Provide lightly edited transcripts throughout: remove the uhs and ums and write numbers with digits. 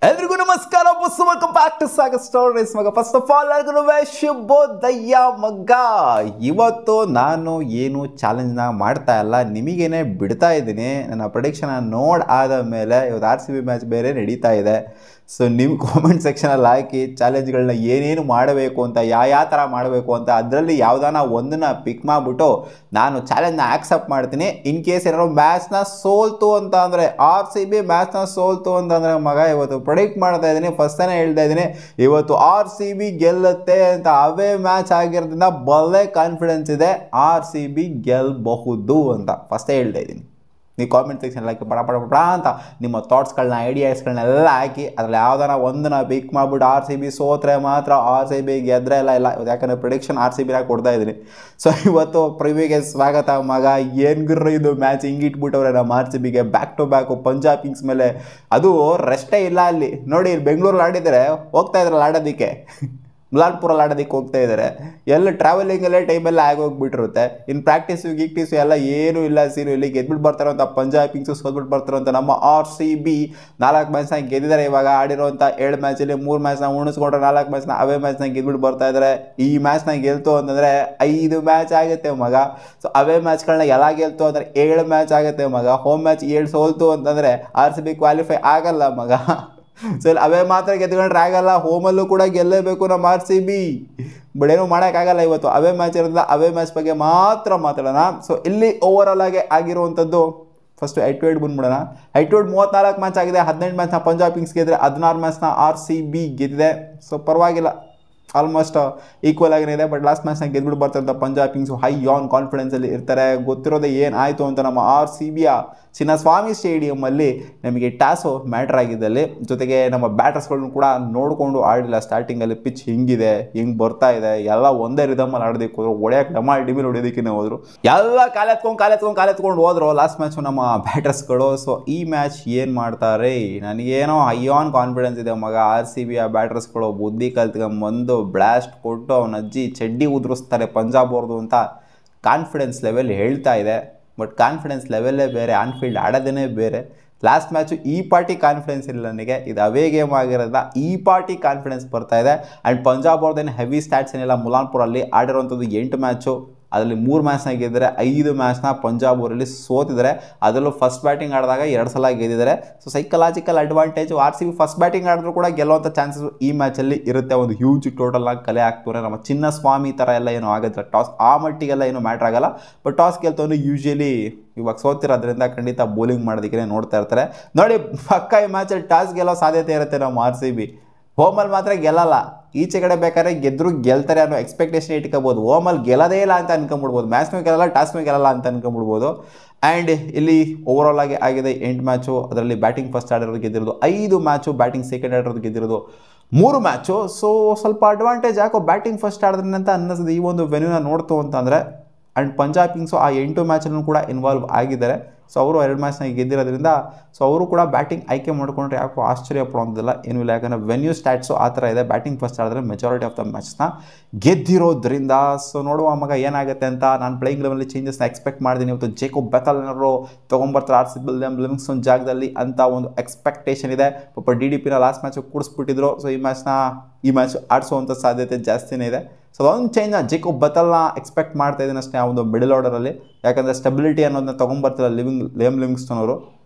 ಎಲ್ರಿಗೂ ನಮಸ್ಕಾರ boss welcome back to Sagar stories ಮಗ. ಫಸ್ಟ್ ಆಫ್ ಆಲ್ ಎಲ್ರಿಗೂ ಶುಭೋದಯ ಮಗ. ಇವತ್ತು ನಾನು ಏನು ಚಾಲೆಂಜ್ನ ಮಾಡ್ತಾ ಇಲ್ಲ, ನಿಮಗೇನೆ ಬಿಡ್ತಾ ಇದ್ದೀನಿ. ನನ್ನ ಪ್ರೆಡಿಕ್ಷನ್ ನೋಡ್ ಆದ ಮೇಲೆ ಇವತ್ತು RCB ಮ್ಯಾಚ್ ಬೇರೆ ನಡೀತಾ ಇದೆ. ಸೊ ನಿಮ್ಮ ಕಾಮೆಂಟ್ ಸೆಕ್ಷನಲ್ಲಿ ಹಾಕಿ ಚಾಲೆಂಜ್ಗಳನ್ನ ಏನೇನು ಮಾಡಬೇಕು ಅಂತ, ಯಾವ ಥರ ಮಾಡಬೇಕು ಅಂತ, ಅದರಲ್ಲಿ ಯಾವುದಾನ ಒಂದನ್ನ ಪಿಕ್ ಮಾಡಿಬಿಟ್ಟು ನಾನು ಚಾಲೆಂಜ್ನ ಆಕ್ಸೆಪ್ಟ್ ಮಾಡ್ತೀನಿ. ಇನ್ ಕೇಸ್ ಏನಾದ್ರು ಮ್ಯಾಚ್ನ ಸೋಲ್ತು ಅಂತ ಅಂದರೆ, RCB ಮ್ಯಾಚ್ನ ಸೋಲ್ತು ಅಂತಂದರೆ ಮಗ ಇವತ್ತು ಪ್ರೆಡಿಕ್ಟ್ ಮಾಡ್ತಾ ಇದ್ದೀನಿ. ಫಸ್ಟೇ ಹೇಳ್ತಾ ಇದ್ದೀನಿ, ಇವತ್ತು RCB ಗೆಲ್ಲುತ್ತೆ ಅಂತ. ಅವೇ ಮ್ಯಾಚ್ ಆಗಿರೋದ್ರಿಂದ ಒಳ್ಳೆ ಕಾನ್ಫಿಡೆನ್ಸ್ ಇದೆ, RCB ಗೆಲ್ಲಬಹುದು ಅಂತ ಫಸ್ಟೇ ಹೇಳ್ತಾ ಇದ್ದೀನಿ. ನೀವು ಕಾಮೆಂಟ್ ಸೆಕ್ಷನ್ ಹಾಕಿ ಬಡ ಅಂತ ನಿಮ್ಮ ಥಾಟ್ಸ್ಗಳನ್ನ, ಐಡಿಯಾಸ್ಗಳನ್ನೆಲ್ಲ ಹಾಕಿ ಅದರಲ್ಲಿ ಯಾವ್ದಾರ ಒಂದನ್ನ ಪಿಕ್ ಮಾಡಿಬಿಟ್ಟು RCB ಸೋತ್ರೆ ಮಾತ್ರ, RCB ಗೆದ್ರೆ ಇಲ್ಲ. ಯಾಕಂದರೆ ಪ್ರಿಡಿಕ್ಷನ್ RCBನಾಗ ಕೊಡ್ತಾ ಇದ್ದೀನಿ. ಸೊ ಇವತ್ತು ಪ್ರಿವ್ಯೂಗೆ ಸ್ವಾಗತ ಮಗ. ಏನು ಗುರ್ರ ಇದು ಮ್ಯಾಚ್ ಹಿಂಗಿಟ್ಬಿಟ್ಟವ್ರೆ ನಮ್ಮ RCBಗೆ back to back Punjab kings ಮೇಲೆ. ಅದು ರೆಸ್ಟೇ ಇಲ್ಲ ಅಲ್ಲಿ ನೋಡಿ. ಬೆಂಗಳೂರಲ್ಲಿ ಆಡಿದರೆ ಹೋಗ್ತಾ ಇದ್ರಲ್ಲ ಆಡೋದಕ್ಕೆ, ಮುಲಾನ್ಪುರಲ್ಲಿ ಆಡೋದಕ್ಕೆ ಹೋಗ್ತಾ ಇದ್ದಾರೆ. ಎಲ್ಲ ಟ್ರಾವೆಲಿಂಗಲ್ಲೇ ಟೈಮೆಲ್ಲ ಆಗೋಗ್ಬಿಟ್ಟಿರುತ್ತೆ. ಇನ್ನು ಪ್ರಾಕ್ಟೀಸು ಗೀಕ್ಟೀಸು ಎಲ್ಲ ಏನೂ ಇಲ್ಲ, ಸೀನು ಇಲ್ಲಿ ಗೆದ್ಬಿಟ್ಟು ಬರ್ತಾರೋ ಅಂತ ಪಂಜಾಬ್ ಕಿಂಗ್ಸು ಸೋತ್ಬಿಟ್ಟು ಬರ್ತಾರೋ ಅಂತ ನಮ್ಮ RCB 4 ಮ್ಯಾಚ್ನ ಗೆದ್ದಿದ್ದಾರೆ. ಇವಾಗ ಆಡಿರೋಂಥ 7 ಮ್ಯಾಚಲ್ಲಿ 3 ಮ್ಯಾಚ್ನ ಉಣಿಸ್ಕೊಂಡ್ರೆ 4 ಮ್ಯಾಚ್ನ ಅವೇ ಮ್ಯಾಚ್ನ ಗೆದ್ಬಿಟ್ಟು ಬರ್ತಾ ಇದ್ದಾರೆ. ಈ ಮ್ಯಾಚ್ನ ಗೆಲ್ತು ಅಂತಂದರೆ 5 ಮ್ಯಾಚ್ ಆಗುತ್ತೆ ಮಗ. ಸೊ ಅವೇ ಮ್ಯಾಚ್ಗಳನ್ನ ಎಲ್ಲ ಗೆಲ್ತು ಅಂದರೆ 7 ಮ್ಯಾಚ್ ಆಗುತ್ತೆ ಮಗ. ಹೋಮ್ ಮ್ಯಾಚ್ 7 ಸೋಲ್ತು ಅಂತಂದರೆ RCB ಕ್ವಾಲಿಫೈ ಆಗಲ್ಲ ಮಗ. ಸೊ ಇಲ್ಲಿ ಅವೇ ಮಾತ್ರ ಗೆದ್ಕೊಂಡ್ರೆ ಆಗಲ್ಲ, ಹೋಮಲ್ಲೂ ಕೂಡ ಗೆಲ್ಲೇಬೇಕು ನಮ್ಮ RCB. ಬಟ್ ಏನೂ ಮಾಡೋಕ್ಕಾಗಲ್ಲ. ಇವತ್ತು ಅವೇ ಮ್ಯಾಚ್ ಇರೋದ್ರಿಂದ ಅವೇ ಮ್ಯಾಚ್ ಬಗ್ಗೆ ಮಾತ್ರ ಮಾತಾಡೋಣ. ಸೊ ಇಲ್ಲಿ ಓವರ್ ಆಲ್ ಆಗಿ ಆಗಿರುವಂಥದ್ದು ಫಸ್ಟ್ ಹೆಡ್ ಟು ಹೆಡ್ ಬಂದ್ಬಿಡೋಣ. ಹೆಡ್ ಟು ಹೆಡ್ 34 ಮ್ಯಾಚ್ ಆಗಿದೆ. 18 ಮ್ಯಾಚ್ನ ಪಂಜಾಬ್ ಕಿಂಗ್ಸ್ ಗೆದ್ದರೆ 16 ಮ್ಯಾಚ್ನ RCB ಗೆದ್ದಿದೆ. ಸೊ ಪರವಾಗಿಲ್ಲ, ಆಲ್ಮೋಸ್ಟ್ ಈಕ್ವಲ್ ಆಗಿನೇ ಇದೆ. ಬಟ್ ಲಾಸ್ಟ್ ಮ್ಯಾಚ್ನ ಗೆದ್ಬಿಟ್ಟು ಬರ್ತಾರಂಥ ಪಂಜಾಬ್ ಕಿಂಗ್ಸು ಹೈ ಆನ್ ಕಾನ್ಫಿಡೆನ್ಸಲ್ಲಿ ಇರ್ತಾರೆ. ಗೊತ್ತಿರೋದೇ ಏನಾಯಿತು ಅಂತ ನಮ್ಮ RCBಯ ಚಿನ್ನಸ್ವಾಮಿ ಸ್ಟೇಡಿಯಮಲ್ಲಿ ನಮಗೆ ಟಾಸು ಮ್ಯಾಟ್ರ್ ಆಗಿದ್ದಲ್ಲಿ, ಜೊತೆಗೆ ನಮ್ಮ ಬ್ಯಾಟರ್ಸ್ಗಳನ್ನು ಕೂಡ ನೋಡಿಕೊಂಡು ಆಡಿಲ್ಲ. ಸ್ಟಾರ್ಟಿಂಗಲ್ಲಿ ಪಿಚ್ ಹಿಂಗಿದೆ, ಹಿಂಗೆ ಬರ್ತಾ ಇದೆ, ಎಲ್ಲ ಒಂದೇ ರಿದಮಲ್ಲಿ ಆಡೋದಕ್ಕೆ ಹೋದ್ರು. ಹೊಡೆಯೋಕೆ ಡಿಮಿಲ್ ಹೊಡೆಯೋದಕ್ಕೆ ಹೋದ್ರು, ಎಲ್ಲ ಕಾಲೆತ್ಕೊಂಡು ಹೋದ್ರು ಲಾಸ್ಟ್ ಮ್ಯಾಚು ನಮ್ಮ ಬ್ಯಾಟರ್ಸ್ಗಳು. ಸೊ ಈ ಮ್ಯಾಚ್ ಏನು ಮಾಡ್ತಾರೆ, ನನಗೇನೋ ಹೈ ಆನ್ ಕಾನ್ಫಿಡೆನ್ಸ್ ಇದೆ ಮಗ. RCBಯ ಬ್ಯಾಟರ್ಸ್ಗಳು ಬುದ್ಧಿ ಕಲ್ತ್ಕೊಂಬಂದು ಬ್ಲಾಸ್ಟ್ ಕೊಟ್ಟು ಅವನ ಅಜ್ಜಿ ಚಡ್ಡಿ ಉದುರಿಸ್ತಾರೆ ಪಂಜಾಬ್ ಅವ್ರದ್ದು ಅಂತ ಕಾನ್ಫಿಡೆನ್ಸ್ ಲೆವೆಲ್ ಹೇಳ್ತಾ ಇದೆ. ಬಟ್ ಕಾನ್ಫಿಡೆನ್ಸ್ ಲೆವೆಲ್ಲೇ ಬೇರೆ, ಆನ್ಫೀಲ್ಡ್ ಆಡೋದೇ ಬೇರೆ. ಲಾಸ್ಟ್ ಮ್ಯಾಚು ಈ ಪಾರ್ಟಿ ಕಾನ್ಫಿಡೆನ್ಸ್ ಇಲ್ಲ ನನಗೆ. ಇದು ಅವೇ ಗೇಮ್ ಆಗಿರೋದ್ರಿಂದ ಈ ಪಾರ್ಟಿ ಕಾನ್ಫಿಡೆನ್ಸ್ ಬರ್ತಾ ಇದೆ. ಆ್ಯಂಡ್ ಪಂಜಾಬ್ ಅವ್ರದ್ದೇನು ಹೆವಿ ಸ್ಟ್ಯಾಟ್ಸ್ ಏನಿಲ್ಲ. ಮುಲಾನ್ಪುರಲ್ಲಿ ಆಡಿರೋಂಥದ್ದು 8 ಮ್ಯಾಚು, ಅದರಲ್ಲಿ 3 ಮ್ಯಾಚ್ನ ಗೆದ್ದರೆ 5 ಮ್ಯಾಚ್ನ ಪಂಜಾಬ್ ಊರಲ್ಲಿ ಸೋತಿದ್ದಾರೆ. ಅದರಲ್ಲೂ ಫಸ್ಟ್ ಬ್ಯಾಟಿಂಗ್ ಆಡಿದಾಗ 2 ಸಲ ಗೆದ್ದಿದ್ದಾರೆ. So psychological advantage RCB first batting ಆಡಿದ್ರು ಕೂಡ ಗೆಲ್ಲುವಂಥ ಚಾನ್ಸಸ್ ಈ ಮ್ಯಾಚಲ್ಲಿ ಇರುತ್ತೆ. ಒಂದು ಹ್ಯೂಜ್ ಟೋಟಲ್ನಾಗ ಕಲೆ ಹಾಕ್ತಾರೆ. ನಮ್ಮ ಚಿನ್ನಸ್ವಾಮಿ ಥರ ಎಲ್ಲ ಏನೂ ಆಗೋದಿಲ್ಲ. ಟಾಸ್ ಆ ಮಟ್ಟಿಗೆಲ್ಲ ಏನೂ ಮ್ಯಾಟ್ರ್ ಆಗಲ್ಲ. ಬಟ್ ಟಾಸ್ ಗೆಲ್ತವನು ಯೂಶ್ವಲಿ ಇವಾಗ ಸೋತಿರೋದ್ರಿಂದ ಖಂಡಿತ ಬೌಲಿಂಗ್ ಮಾಡೋದಕ್ಕೆ ನೋಡ್ತಾ ಇರ್ತಾರೆ. ನೋಡಿ ಪಕ್ಕ ಈ ಮ್ಯಾಚಲ್ಲಿ ಟಾಸ್ ಗೆಲ್ಲೋ ಸಾಧ್ಯತೆ ಇರುತ್ತೆ ನಮ್ಮ RCB. ಹೋಮಲ್ಲಿ ಮಾತ್ರ ಗೆಲ್ಲಲ್ಲ, ಈಚೆ ಕಡೆ ಬೇಕಾದ್ರೆ ಗೆದ್ದರೂ ಗೆಲ್ತಾರೆ ಅನ್ನೋ ಎಕ್ಸ್ಪೆಕ್ಟೇಷನ್ ಇಟ್ಕೋಬೋದು. ಹೋಮಲ್ಲಿ ಗೆಲ್ಲೋದೇ ಇಲ್ಲ ಅಂತ ಅನ್ಕೊಂಬಿಡ್ಬೋದು. ಮ್ಯಾಚ್ನೂ ಗೆಲ್ಲಲ್ಲ, ಟಾಸ್ನೂ ಗೆಲ್ಲಲ್ಲ ಅಂತ ಅನ್ಕೊಂಬಿಡ್ಬೋದು. ಆ್ಯಂಡ್ ಇಲ್ಲಿ ಓವರಾಲ್ ಆಗಿ ಆಗಿದೆ 8 ಮ್ಯಾಚು. ಅದರಲ್ಲಿ ಬ್ಯಾಟಿಂಗ್ ಫಸ್ಟ್ ಆಡಿರೋದು ಗೆದ್ದಿರೋದು 5 ಮ್ಯಾಚು, ಬ್ಯಾಟಿಂಗ್ ಸೆಕೆಂಡ್ ಆಡಿರೋದು ಗೆದ್ದಿರೋದು 3 ಮ್ಯಾಚು. ಸೊ ಸ್ವಲ್ಪ ಅಡ್ವಾಂಟೇಜ್ ಯಾಕೋ ಬ್ಯಾಟಿಂಗ್ ಫಸ್ಟ್ ಆಡಿದ್ರಿ ಅಂತ ಅನ್ನಿಸ್ತದೆ ಈ ಒಂದು ವೆನ್ಯೂನ ನೋಡ್ತು ಅಂತಂದರೆ. ಆ್ಯಂಡ್ ಪಂಜಾಬ್ ಕಿಂಗ್ಸು ಆ 8 ಮ್ಯಾಚಲ್ಲೂ ಕೂಡ ಇನ್ವಾಲ್ವ್ ಆಗಿದ್ದಾರೆ. ಸೊ ಅವರು 2 ಮ್ಯಾಚ್ನ ಗೆದ್ದಿರೋದ್ರಿಂದ ಸೊ ಅವರು ಕೂಡ ಬ್ಯಾಟಿಂಗ್ ಆಯ್ಕೆ ಮಾಡಿಕೊಂಡ್ರೆ ಯಾಕೋ ಆಶ್ಚರ್ಯ ಪಡೋದಿಲ್ಲ, ಏನೂ ಇಲ್ಲ. ಯಾಕಂದರೆ ವೆನ್ಯೂ ಸ್ಟ್ಯಾಟ್ಸು ಆ ಥರ ಇದೆ. ಬ್ಯಾಟಿಂಗ್ ಫಸ್ಟ್ ಆಡಿದ್ರೆ ಮೆಜಾರಿಟಿ ಆಫ್ ದ ಮ್ಯಾಚ್ನ ಗೆದ್ದಿರೋದ್ರಿಂದ. ಸೊ ನೋಡುವ ಮಗ ಏನಾಗುತ್ತೆ ಅಂತ. ನಾನು ಪ್ಲೇಯಿಂಗ್ ಲೆವೆಲ್ಲಿ ಚೇಂಜಸ್ನ ಎಕ್ಸ್ಪೆಕ್ಟ್ ಮಾಡಿದ್ದೀನಿ. ಇವತ್ತು ಜೇಕೋಬ್ ಬೆಥೆಲ್ನವರು ತೊಗೊಂಬರ್ತಾರೆ RCB ಲಿವಿಂಗ್ಸ್ಟನ್ ಜಾಗದಲ್ಲಿ ಅಂತ ಒಂದು ಎಕ್ಸ್ಪೆಕ್ಟೇಷನ್ ಇದೆ. ಪಾಪ DDPನ ಲಾಸ್ಟ್ ಮ್ಯಾಚು ಕೂಡಿಸ್ಬಿಟ್ಟಿದ್ರು. ಸೊ ಈ ಮ್ಯಾಚ್ ಆಡಿಸುವಂಥ ಸಾಧ್ಯತೆ ಜಾಸ್ತಿನೇ ಇದೆ. ಸೊ ಅದೊಂದು ಚೇಂಜ್ನ ಜೇಕೋಬ್ ಬೆಥೆಲ್ನ ಎಕ್ಸ್ಪೆಕ್ಟ್ ಮಾಡ್ತಾ ಇದ್ದೀನಿ ಅಷ್ಟೇ ಆ ಒಂದು ಮಿಡಲ್ ಆರ್ಡರಲ್ಲಿ. ಯಾಕಂದರೆ ಸ್ಟೆಬಿಲಿಟಿ ಅನ್ನೋದನ್ನ ತೊಗೊಂಬರ್ತಿಲ್ಲ ಲಿವಿಂಗ್ಸ್ಟನ್ ಅವರು.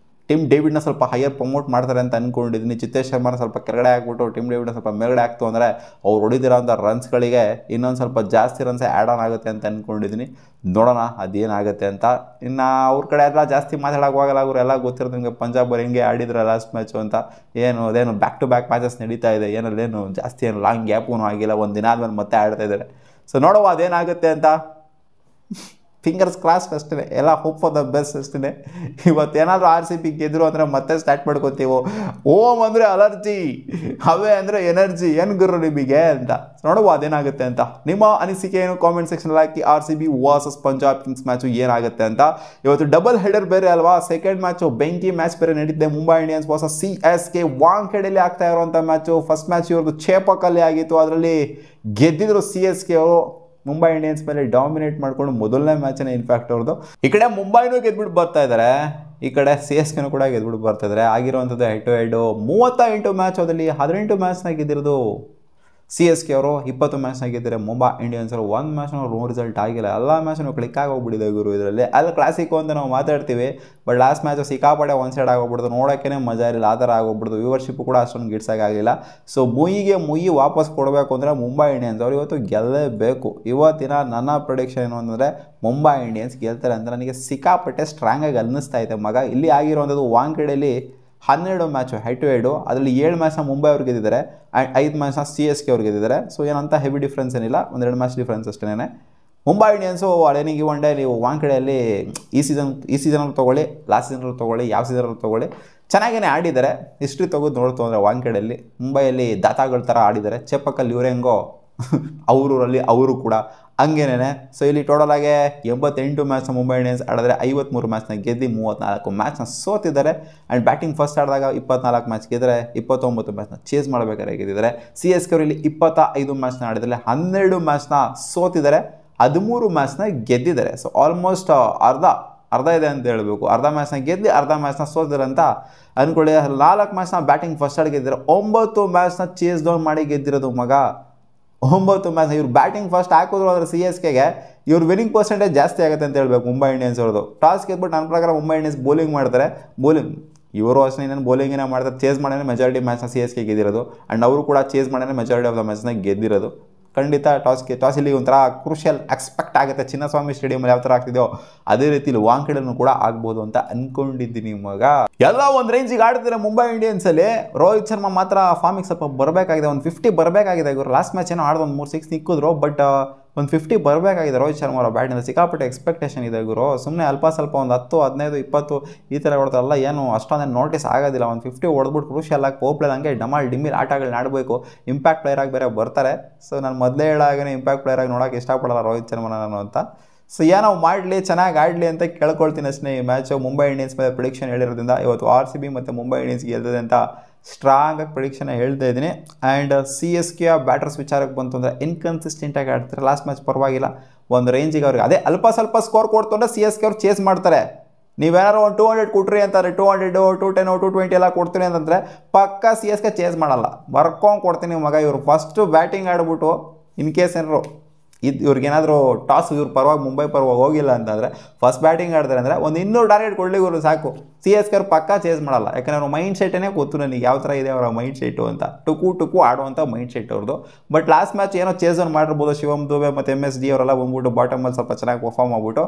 ಟಿಮ್ ಡೇವಿಡ್ನ ಸ್ವಲ್ಪ ಹೈಯರ್ ಪ್ರಮೋಟ್ ಮಾಡ್ತಾರೆ ಅಂತ ಅಂದ್ಕೊಂಡಿದ್ದೀನಿ. ಚಿತೇಶ್ ಶರ್ಮಾನ ಸ್ವಲ್ಪ ಕೆಳಗಡೆ ಹಾಕ್ಬಿಟ್ಟು ಟಿಮ್ ಡೇವಿಡ್ನ ಸ್ವಲ್ಪ ಮೇಲ್ಗಡೆ ಆಗ್ತು ಅಂದರೆ ಅವ್ರು ಹೊಡಿದಿರೋಂಥ ರನ್ಸ್ಗಳಿಗೆ ಇನ್ನೊಂದು ಸ್ವಲ್ಪ ಜಾಸ್ತಿ ರನ್ಸೇ ಆ್ಯಡ್ ಆನ್ ಆಗುತ್ತೆ ಅಂತ ಅಂದ್ಕೊಂಡಿದ್ದೀನಿ. ನೋಡೋಣ ಅದೇನಾಗುತ್ತೆ ಅಂತ. ಇನ್ನು ಅವ್ರ ಕಡೆ ಎಲ್ಲ ಜಾಸ್ತಿ ಮಾತಾಡೋಕ್ಕಾಗಲ್ಲ. ಅವರು ಎಲ್ಲ ಗೊತ್ತಿರೋದು ನಿಮಗೆ ಪಂಜಾಬ್ ಅವ್ರು ಹೆಂಗೆ ಆಡಿದ್ರು ಲಾಸ್ಟ್ ಮ್ಯಾಚು ಅಂತ. ಅದೇನು ಬ್ಯಾಕ್ ಟು ಬ್ಯಾಕ್ ಮ್ಯಾಚಸ್ ನಡೀತಾ ಇದೆ, ಏನಲ್ಲೇನು ಜಾಸ್ತಿ ಏನು ಲಾಂಗ್ ಗ್ಯಾಪೂ ಆಗಿಲ್ಲ. ಒಂದು ದಿನ ಆದಮೇಲೆ ಮತ್ತೆ ಆಡ್ತಾ ಇದ್ದಾರೆ. ಸೊ ನೋಡುವ ಅದೇನಾಗುತ್ತೆ ಅಂತ. ಫಿಂಗರ್ಸ್ ಕ್ರಾಸ್ ಅಷ್ಟೇ, ಎಲ್ಲ ಹೋಪ್ ಫಾರ್ ದ ಬೆಸ್ಟ್ ಅಷ್ಟೇ. ಇವತ್ತೇನಾದರೂ RCB ಗೆದ್ರು ಅಂದರೆ ಮತ್ತೆ ಸ್ಟಾರ್ಟ್ ಮಾಡ್ಕೊತೀವೋ. ಓಮ್ ಅಂದರೆ ಅಲರ್ಜಿ, ಅವೇ ಅಂದರೆ ಎನರ್ಜಿ, ಏನು ಗುರು ನಿಮಗೆ ಅಂತ. ನೋಡುವ ಅದೇನಾಗುತ್ತೆ ಅಂತ. ನಿಮ್ಮ ಅನಿಸಿಕೆ ಏನು ಕಾಮೆಂಟ್ ಸೆಕ್ಷನಲ್ಲಿ ಹಾಕಿ. RCB versus Punjab Kings match ಏನಾಗುತ್ತೆ ಅಂತ. ಇವತ್ತು ಡಬಲ್ ಹೆಡರ್ ಬೇರೆ ಅಲ್ವಾ. ಸೆಕೆಂಡ್ ಮ್ಯಾಚು ಬೆಂಕಿ ಮ್ಯಾಚ್ ಬೇರೆ ನಡೀತಿದೆ. ಮುಂಬೈ ಇಂಡಿಯನ್ಸ್ ವರ್ಸಸ್ CSK ವಾಂಖೇಡೆಯಲ್ಲಿ ಆಗ್ತಾ ಇರುವಂಥ ಮ್ಯಾಚು. ಫಸ್ಟ್ ಮ್ಯಾಚ್ ಇವ್ರದ್ದು ಚೇಪಕಲ್ಲಿ ಆಗಿತ್ತು, ಅದರಲ್ಲಿ ಗೆದ್ದಿದ್ರು CSK ಅವರು. ಮುಂಬೈ ಇಂಡಿಯನ್ಸ್ ಮೇಲೆ ಡಾಮಿನೇಟ್ ಮಾಡ್ಕೊಂಡು ಮೊದಲನೇ ಮ್ಯಾಚನ್ನ ಇನ್ಫ್ಯಾಕ್ಟ್ ಅವ್ರದ್ದು. ಈ ಕಡೆ ಮುಂಬೈನೂ ಗೆದ್ಬಿಟ್ಟು ಬರ್ತಾ ಇದ್ದಾರೆ, ಈ ಕಡೆ CSKನೂ ಕೂಡ ಗೆದ್ಬಿಟ್ಟು ಬರ್ತಾ ಇದ್ದಾರೆ. ಆಗಿರುವಂಥದ್ದು ಹೆಡ್ ಟು ಹೆಡ್ 38 ಮ್ಯಾಚ್ ಅದರಲ್ಲಿ 18 ಮ್ಯಾಚ್ನ ಗೆದ್ದಿರೋದು CSK ಅವರು, 20 ಮ್ಯಾಚ್ನ ಗೆದ್ದಿದ್ದಾರೆ ಮುಂಬೈ ಇಂಡಿಯನ್ಸ್ ಅವರು. ಒಂದು ಮ್ಯಾಚ್ನ ನೋ ರಿಸಲ್ಟ್ ಆಗಿಲ್ಲ, ಎಲ್ಲ ಮ್ಯಾಚ್ನೂ ಕ್ಲಿಕ್ ಆಗೋಗ್ಬಿಟ್ಟಿದೆ ಗುರು. ಇದರಲ್ಲಿ ಅಲ್ಲಿ ಕ್ಲಾಸಿಕ್ ಅಂತ ನಾವು ಮಾತಾಡ್ತೀವಿ, ಬಟ್ ಲಾಸ್ಟ್ ಮ್ಯಾಚ್ ಸಿಕ್ಕಾಪಟ್ಟೆ ಒನ್ ಸೈಡ್ ಆಗೋಗ್ಬಿಡ್ತು, ನೋಡೋಕ್ಕೇ ಮಜಾ ಇರಲಿಲ್ಲ, ಆ ಥರ ಆಗೋಗ್ಬಿಡ್ತು. ವ್ಯೂವರ್ಶಿಪ್ ಕೂಡ ಅಷ್ಟೊಂದು ಗಿಡ್ಸೋಕ್ಕಾಗಲಿಲ್ಲ. ಸೊ ಮುಯಿ ವಾಪಸ್ ಕೊಡಬೇಕು ಅಂದರೆ ಮುಂಬೈ ಇಂಡಿಯನ್ಸ್ ಅವರು ಇವತ್ತು ಗೆಲ್ಲಲೇಬೇಕು. ಇವತ್ತಿನ ನನ್ನ ಪ್ರೊಡಿಕ್ಷನ್ ಏನು ಅಂತಂದರೆ ಮುಂಬೈ ಇಂಡಿಯನ್ಸ್ ಗೆಲ್ತಾರೆ ಅಂತ ನನಗೆ ಸಿಕ್ಕಾಪಟ್ಟೆ ಸ್ಟ್ರಾಂಗಾಗಿ ಅನ್ನಿಸ್ತಾ ಇದೆ ಮಗ. ಇಲ್ಲಿ ಆಗಿರುವಂಥದ್ದು ವಾಂಖೆಡೆಯಲ್ಲಿ 12 ಮ್ಯಾಚು ಹೆಡ್ ಟು ಹೆಡು, ಅದರಲ್ಲಿ 7 ಮ್ಯಾಚ್ನ ಮುಂಬೈ ಅವ್ರು ಗೆದ್ದಿದ್ದಾರೆ ಆ್ಯಂಡ್ 5 ಮ್ಯಾಚ್ನ CSK ಅವ್ರು ಗೆದ್ದಿದ್ದಾರೆ. ಸೊ ಏನಂತ ಹೆವಿ ಡಿಫ್ರೆನ್ಸ್ ಏನಿಲ್ಲ, 1-2 ಮ್ಯಾಚ್ ಡಿಫ್ರೆನ್ಸ್ ಅಷ್ಟೇ. ಮುಂಬೈ ಇಂಡಿಯನ್ಸು ಅಡೆನಿಗೆ ಒನ್ ಡೇ ನೀವು ವಾಂಖೆಡೆಯಲ್ಲಿ ಈ ಸೀಸನಲ್ಲಿ ತೊಗೊಳ್ಳಿ, ಲಾಸ್ಟ್ ಸೀಸನಲ್ಲಿ ತೊಗೊಳ್ಳಿ, ಯಾವ ಸೀಸನಲ್ಲಿ ತೊಗೊಳ್ಳಿ, ಚೆನ್ನಾಗೇ ಆಡಿದ್ದಾರೆ. ಹಿಸ್ಟ್ರಿ ತೆಗೆದು ನೋಡ್ತು ಅಂದರೆ ವಾಂಖೆಡೆಯಲ್ಲಿ ಮುಂಬೈಯಲ್ಲಿ ದಾತಾಗಳ ಥರ ಆಡಿದ್ದಾರೆ. ಚೆಪ್ಪಕ್ಕಲ್ಲಿ ಇವರೆಂಗೋ ಅವರೂರಲ್ಲಿ ಅವರು ಕೂಡ ಹಂಗೇನೆ. ಸೊ ಇಲ್ಲಿ ಟೋಟಲಾಗೆ 88 ಮ್ಯಾಚ್ನ ಮುಂಬೈ ಇಂಡಿಯನ್ಸ್ ಆಡಿದ್ರೆ 53 ಮ್ಯಾಚ್ನ ಗೆದ್ದು 34 ಮ್ಯಾಚ್ನ ಸೋತಿದ್ದಾರೆ. ಆ್ಯಂಡ್ ಬ್ಯಾಟಿಂಗ್ ಫಸ್ಟ್ ಆಡಿದಾಗ 24 ಮ್ಯಾಚ್ ಗೆದ್ದರೆ 29 ಮ್ಯಾಚ್ನ ಚೇಸ್ ಮಾಡಬೇಕಾದ್ರೆ ಗೆದ್ದಿದ್ದಾರೆ. CSK ಅವರಲ್ಲಿ 25 ಮ್ಯಾಚ್ನ ಆಡಿದರೆ 12 ಮ್ಯಾಚ್ನ ಸೋತಿದ್ದಾರೆ, 13 ಮ್ಯಾಚ್ನ ಗೆದ್ದಿದ್ದಾರೆ. ಸೊ ಆಲ್ಮೋಸ್ಟ್ ಅರ್ಧ ಇದೆ ಅಂತ ಹೇಳಬೇಕು. ಅರ್ಧ ಮ್ಯಾಚ್ನ ಗೆದ್ದು ಅರ್ಧ ಮ್ಯಾಚ್ನ ಸೋತಿದ್ದಾರೆ ಅಂತ ಅಂದ್ಕೊಳ್ಳಿ. 4 ಮ್ಯಾಚ್ನ ಬ್ಯಾಟಿಂಗ್ ಫಸ್ಟ್ ಆಡಿ ಗೆದ್ದಿದ್ದಾರೆ, 9 ಮ್ಯಾಚ್ನ ಚೇಸ್ ಡೌನ್ ಮಾಡಿ ಗೆದ್ದಿರೋದು ಮಗ. 9 ಮ್ಯಾಚ್ ಇವ್ರು ಬ್ಯಾಟಿಂಗ್ ಫಸ್ಟ್ ಹಾಕಿದ್ರು ಅಂದರೆ CSKಗೆ ಇವ್ರ ವಿನಿಂಗ್ ಪರ್ಸೆಂಟೇಜ್ ಜಾಸ್ತಿ ಆಗುತ್ತೆ ಅಂತ ಹೇಳ್ಬೇಕು ಮುಂಬೈ ಇಂಡಿಯನ್ಸ್ ಅವ್ರದ್ದು. ಟಾಸ್ ಗೆದ್ಬಿಟ್ಟು ನನ್ನ ಪ್ರಕಾರ ಮುಂಬೈ ಇಂಡಿಯನ್ಸ್ ಬೌಲಿಂಗ್ ಮಾಡ್ತಾರೆ. ಇವರು ಅಷ್ಟೇ ಇನ್ನೇನು ಬೌಲಿಂಗೇನೇ ಮಾಡ್ತಾರೆ. ಚೇಸ್ ಮಾಡೇ ಮೆಜಾರಿಟಿ ಮ್ಯಾಚ್ನ CSK ಗೆದ್ದಿರೋದು, ಆ್ಯಂಡ್ ಅವರು ಕೂಡ ಚೇಸ್ ಮಾಡೇ ಮೆಜಾರಿಟಿ ಆಫ್ ದ ಮ್ಯಾಚ್ನ ಗೆದ್ದಿರೋದು. ಖಂಡಿತ ಟಾಸ್ ಇಲ್ಲಿ ಒಂಥರ ಕ್ರೂಷಿಯಲ್ ಎಕ್ಸ್ಪೆಕ್ಟ್ ಆಗುತ್ತೆ. ಚಿನ್ನಸ್ವಾಮಿ ಸ್ಟೇಡಿಯಮಲ್ಲಿ ಯಾವ ಥರ ಆಗ್ತಿದೆಯೋ ಅದೇ ರೀತಿ ಇಲ್ಲಿ ವಾಂಖೆಡೆನೂ ಕೂಡ ಆಗ್ಬೋದು ಅಂತ ಅಂದ್ಕೊಂಡಿದ್ದೀನಿ ಮಗ. ಎಲ್ಲ ಒಂದು ರೇಂಜಿಗೆ ಆಡ್ತಿದ್ದಾರೆ ಮುಂಬೈ ಇಂಡಿಯನ್ಸಲ್ಲಿ. ರೋಹಿತ್ ಶರ್ಮಾ ಮಾತ್ರ ಫಾರ್ಮಿಗೆ ಸ್ವಲ್ಪ ಬರಬೇಕಾಗಿದೆ, ಒಂದು 50 ಬರಬೇಕಾಗಿದೆ. ಇವರು ಲಾಸ್ಟ್ ಮ್ಯಾಚ್ ಏನೋ ಆಡ್ದು ಒಂದು 3 6 ನಿಕ್ಕಿದ್ರು, ಬಟ್ ಒಂದು 50 ಬರಬೇಕಾಗಿದೆ ರೋಹಿತ್ ಶರ್ಮಾ ಅವರ ಬ್ಯಾಟಿಂದ. ಸಿಕ್ಕಾಪಟ್ಟೆ ಎಕ್ಸ್ಪೆಕ್ಟೇಷನ್ ಇದೆ ಗುರು. ಸುಮ್ಮನೆ ಅಲ್ಪ ಸ್ವಲ್ಪ ಒಂದು 10 15 20 ಈ ಥರ ಹೊಡ್ತಾರಲ್ಲ, ಏನು ಅಷ್ಟೊಂದೇನು ನೋಟಿಸ್ ಆಗೋದಿಲ್ಲ. ಒಂದು 50 ಹೊಡೆದ್ಬಿಟ್ಟು ಕ್ರೂಷಿಯಲ್ ಆಗಿ ಪೋಪ್ಲೇ ಹಂಗೆ ಡಿಮಿಲ್ ಆಟಗಳನ್ನ ಆಡಬೇಕು. ಇಂಪ್ಯಾಕ್ಟ್ ಪ್ಲೇಯರ್ ಆಗಿ ಬೇರೆ ಬರ್ತಾರೆ. ಸೊ ನಾನು ಮೊದಲೇ ಹೇಳಾಗೇ ಇಂಪ್ಯಾಕ್ಟ್ ಪ್ಲೇಯರ್ ಆಗಿ ನೋಡೋಕೆ ಇಷ್ಟಪಡಲ್ಲ ರೋಹಿತ್ ಶರ್ಮಾ ನಾನು ಅಂತ. ಸೊ ಏನೋ ಮಾಡಲಿ, ಚೆನ್ನಾಗಿ ಆಡಲಿ ಅಂತ ಕೇಳ್ಕೊಳ್ತೀನಿ ಅಷ್ಟೇ. ಈ ಮ್ಯಾಚು ಮುಂಬೈ ಇಂಡಿಯನ್ಸ್ ಮೇಲೆ ಪ್ರಿಡಿಕ್ಷನ್ ಹೇಳಿರೋದ್ರಿಂದ ಇವತ್ತು RCB ಮತ್ತು ಮುಂಬೈ ಇಂಡಿಯನ್ಸ್ ಗೆಲ್ತದೆ ಅಂತ ಸ್ಟ್ರಾಂಗಾಗಿ ಪ್ರಿಡಿಕ್ಷನ್ ಹೇಳ್ತಾ ಇದ್ದೀನಿ. ಆ್ಯಂಡ್ CSK ಬ್ಯಾಟರ್ಸ್ ವಿಚಾರಕ್ಕೆ ಬಂತು ಅಂದರೆ ಇನ್ಕನ್ಸಿಸ್ಟೆಂಟಾಗಿ ಆಡ್ತಾರೆ. ಲಾಸ್ಟ್ ಮ್ಯಾಚ್ ಪರವಾಗಿಲ್ಲ, ಒಂದು ರೇಂಜಿಗೆ ಅವ್ರಿಗೆ ಅದೇ ಅಲ್ಪ ಸ್ವಲ್ಪ ಸ್ಕೋರ್ ಕೊಡ್ತು ಅಂದರೆ CSK ಅವ್ರು ಚೇಸ್ ಮಾಡ್ತಾರೆ. ನೀವೇನಾರು ಒಂದು 200 ಕೊಟ್ರಿ ಅಂತಾರೆ, 200 210 220 ಎಲ್ಲ ಕೊಡ್ತೀನಿ ಅಂತಂದರೆ ಪಕ್ಕ CSK ಚೇಸ್ ಮಾಡಲ್ಲ, ಬರ್ಕೊಂಡು ಕೊಡ್ತೀನಿ ಮಗ. ಇವರು ಫಸ್ಟು ಬ್ಯಾಟಿಂಗ್ ಆಡ್ಬಿಟ್ಟು ಇನ್ ಕೇಸ್ ಏನಾರು ಇವ್ರಿಗೇನಾದರೂ ಟಾಸ್ ಇವ್ರ ಪರವಾಗಿ ಮುಂಬೈ ಪರವಾಗಿ ಹೋಗಿಲ್ಲ ಅಂತಂದರೆ ಫಸ್ಟ್ ಬ್ಯಾಟಿಂಗ್ ಆಡ್ತಾರೆ ಅಂದರೆ ಒಂದು 200 ಟಾರ್ಗೆಟ್ ಕೊಡಲಿ ಇವರು ಸಾಕು. CSK ಅವ್ರು ಪಕ್ಕ ಚೇಸ್ ಮಾಡಲ್ಲ. ಯಾಕಂದರೆ ಅವ್ರ ಮೈಂಡ್ ಸೆಟ್ಟೇ ಗೊತ್ತು ನನಗೆ ಯಾವ ಥರ ಇದೆ ಅವರ ಮೈಂಡ್ ಸೆಟ್ಟು ಅಂತ. ಟುಕು ಆಡುವಂಥ ಮೈಂಡ್ ಸೆಟ್ ಅವ್ರದ್ದು. ಬಟ್ ಲಾಸ್ಟ್ ಮ್ಯಾಚ್ ಏನೋ ಚೇಸ್ ಆನ್ ಮಾಡಿರ್ಬೋದು. ಶಿವಮ್ ದುಬೆ ಮತ್ತು MSD ಅವರೆಲ್ಲ ಬಂದ್ಬಿಟ್ಟು ಬಾಟಮಲ್ಲಿ ಸ್ವಲ್ಪ ಚೆನ್ನಾಗಿ ಪರ್ಫಾರ್ಮ್ ಆಗ್ಬಿಟ್ಟು,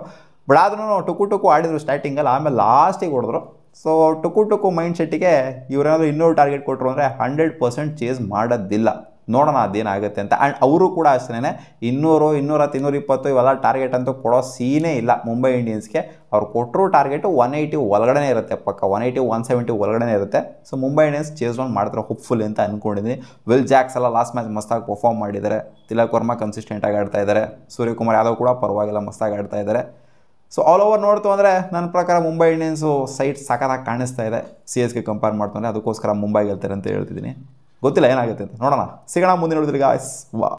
ಬಟ್ ಆದ್ರೂ ಟುಕು ಆಡಿದ್ರು ಸ್ಟಾರ್ಟಿಂಗಲ್ಲಿ, ಆಮೇಲೆ ಲಾಸ್ಟಿಗೆ ಹೊಡೆದ್ರು. ಸೊ ಟುಕು ಮೈಂಡ್ ಸೆಟ್ಟಿಗೆ ಇವರೇನಾದರೂ 200 ಟಾರ್ಗೆಟ್ ಕೊಟ್ಟರು ಅಂದರೆ 100% ಚೇಸ್ ಮಾಡೋದಿಲ್ಲ. ನೋಡೋಣ ಅದೇನಾಗುತ್ತೆ ಅಂತ. ಆ್ಯಂಡ್ ಅವರು ಕೂಡ ಅಷ್ಟೇ 200 210 220 ಇವೆಲ್ಲ ಟಾರ್ಗೆಟ್ ಅಂತೂ ಕೊಡೋ ಸೀನೇ ಇಲ್ಲ ಮುಂಬೈ ಇಂಡಿಯನ್ಸ್ಗೆ. ಅವ್ರು ಕೊಟ್ಟರು ಟಾರ್ಗೆಟು 180 ಒಳಗಡೆ ಇರುತ್ತೆ, ಪಕ್ಕ 180 170 ಒಳಗಡೆ ಇರುತ್ತೆ. So Mumbai Indians chase down ಮಾಡ್ತಾರೆ ಹೋಪ್ಫುಲ್ ಅಂತ ಅಂದ್ಕೊಂಡಿದ್ದೀನಿ. ವಿಲ್ ಜಾಕ್ಸ್ ಎಲ್ಲ ಲಾಸ್ಟ್ ಮ್ಯಾಚ್ ಮಸ್ತಾಗಿ ಪರ್ಫಾರ್ಮ್ ಮಾಡಿದ್ದಾರೆ. ತಿಲಕ್ ವರ್ಮಾ ಕನ್ಸಿಸ್ಟೆಂಟಾಗಿ ಆಡ್ತಾ ಇದ್ದಾರೆ. ಸೂರ್ಯಕುಮಾರ್ ಯಾದವ್ ಕೂಡ ಪರವಾಗಿಲ್ಲ ಮಸ್ತಾಗಿ ಆಡ್ತಾ ಇದ್ದಾರೆ. ಸೊ ಆಲ್ ಓವರ್ ನೋಡ್ತು ಅಂದರೆ ನನ್ನ ಪ್ರಕಾರ ಮುಂಬೈ ಇಂಡಿಯನ್ಸು ಸೈಟ್ ಸಖತ್ತಾಗಿ ಕಾಣಿಸ್ತಾ ಇದೆ CSK ಕಂಪೇರ್ ಮಾಡ್ತು ಅಂದರೆ. ಅದಕ್ಕೋಸ್ಕರ ಮುಂಬೈ ಗೆಲ್ತಾರೆ ಅಂತ ಹೇಳ್ತಿದ್ದೀನಿ. ಗೊತ್ತಿಲ್ಲ ಏನಾಗುತ್ತೆ ಅಂತ, ನೋಡೋಣ. ಸಿಗೋಣ ಮುಂದಿನ ನೋಡಿದ್ರಿ ಗಾಯ್ಸ್. ವಾ.